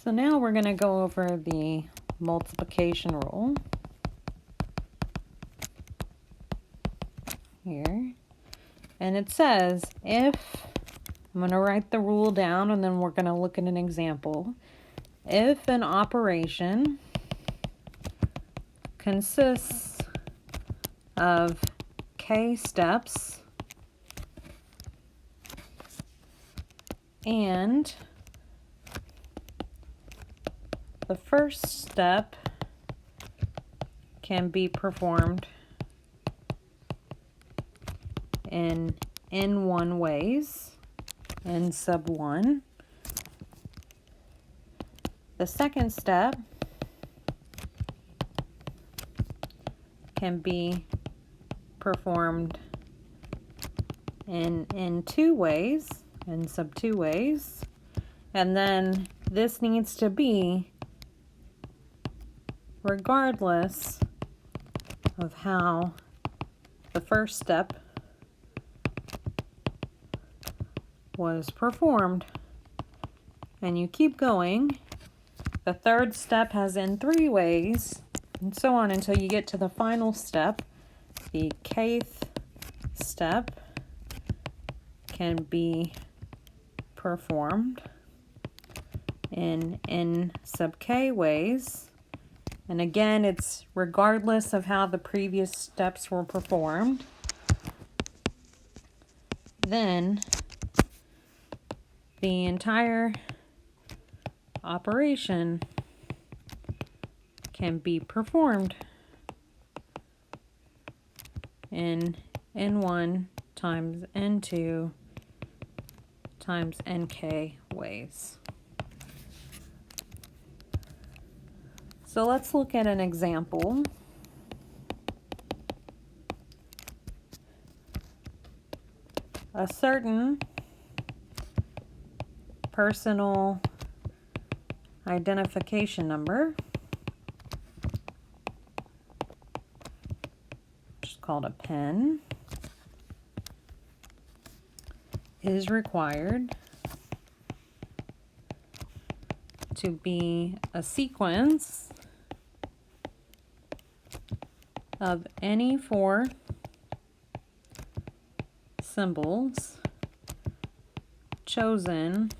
So now we're going to go over the multiplication rule here. And it says if, I'm going to write the rule down and then we're going to look at an example. If an operation consists of k steps and the first step can be performed in n1 ways, n sub 1. The second step can be performed in n2 ways, n sub 2 ways. And then this needs to be regardless of how the first step was performed. And you keep going. The third step has in 3 ways, and so on until you get to the final step. The kth step can be performed in n sub k ways. And again, it's regardless of how the previous steps were performed. Then the entire operation can be performed in n1 times n2 times nk ways. So let's look at an example. A certain personal identification number, which is called a PIN, is required to be a sequence of any 4 symbols chosen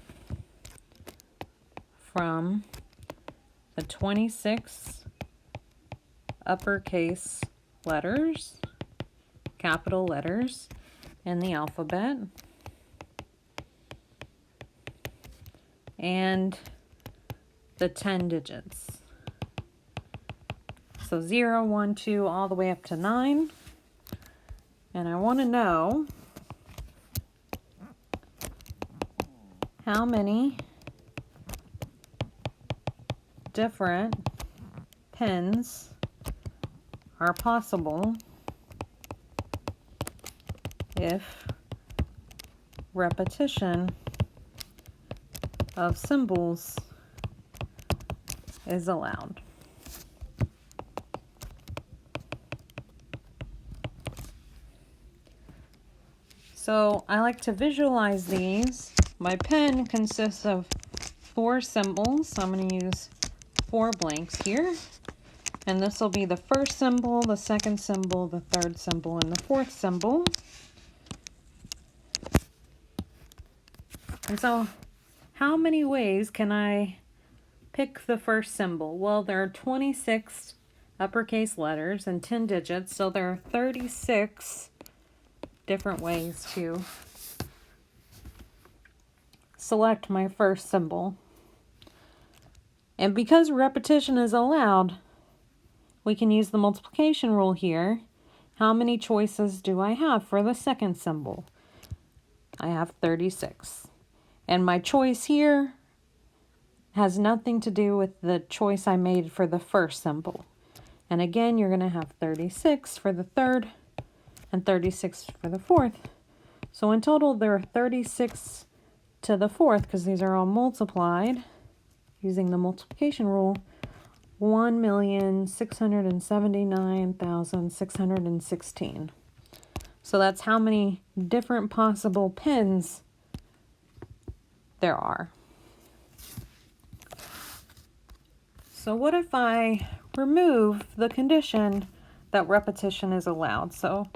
from the 26 uppercase letters, capital letters in the alphabet, and the 10 digits. So 0, 1, 2, all the way up to 9. And I want to know how many different pins are possible if repetition of symbols is allowed. So I like to visualize these. My pen consists of 4 symbols, so I'm going to use 4 blanks here. And this will be the first symbol, the second symbol, the third symbol, and the fourth symbol. And so how many ways can I pick the first symbol? Well, there are 26 uppercase letters and 10 digits, so there are 36 different ways to select my first symbol. And because repetition is allowed, we can use the multiplication rule here. How many choices do I have for the second symbol? I have 36. And my choice here has nothing to do with the choice I made for the first symbol. And again, you're going to have 36 for the third and 36 for the fourth. So in total, there are 36 to the fourth, because these are all multiplied using the multiplication rule, 1,679,616. So that's how many different possible pins there are. So what if I remove the condition that repetition is allowed? So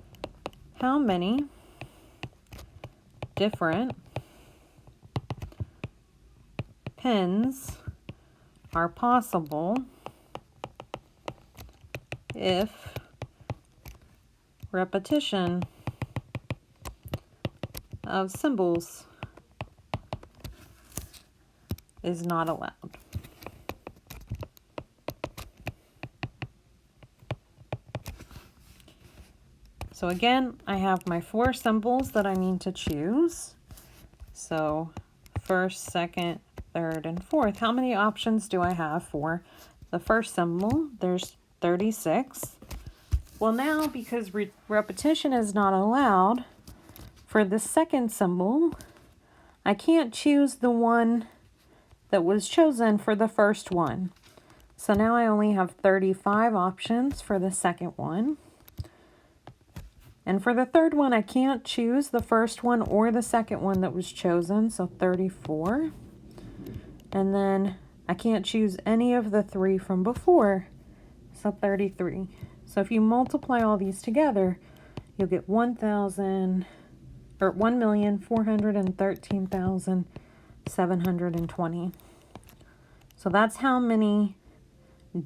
how many different pens are possible if repetition of symbols is not allowed? So again, I have my 4 symbols that I need to choose. So first, second, third, and fourth. How many options do I have for the first symbol? There's 36. Well, now because repetition is not allowed, for the second symbol, I can't choose the one that was chosen for the first one. So now I only have 35 options for the second one. And for the third one, I can't choose the first one or the second one that was chosen, so 34. And then I can't choose any of the 3 from before, so 33. So if you multiply all these together, you'll get 1,413,720. So that's how many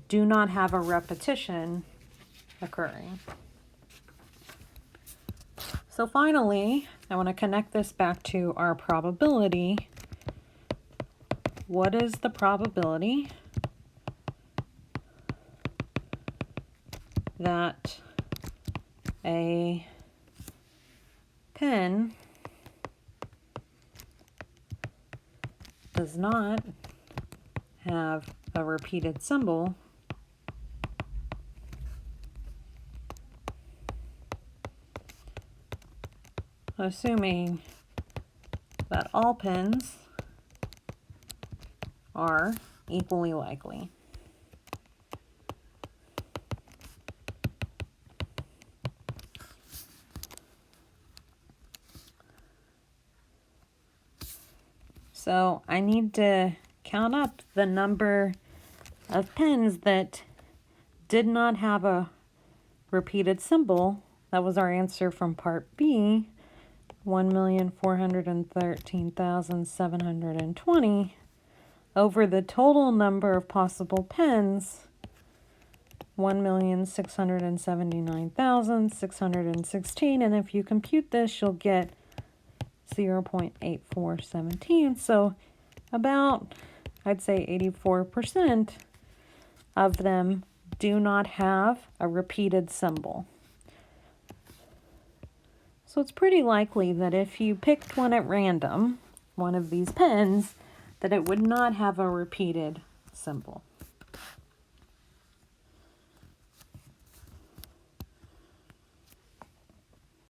do not have a repetition occurring. So finally, I want to connect this back to our probability. What is the probability that a pen does not have a repeated symbol assuming that all pens are equally likely? So I need to count up the number of pens that did not have a repeated symbol. That was our answer from part B, 1,413,720, over the total number of possible pens, 1,679,616. And if you compute this, you'll get 0.8417. So about, I'd say 84% of them do not have a repeated symbol. So it's pretty likely that if you picked one at random, one of these pens, that it would not have a repeated symbol.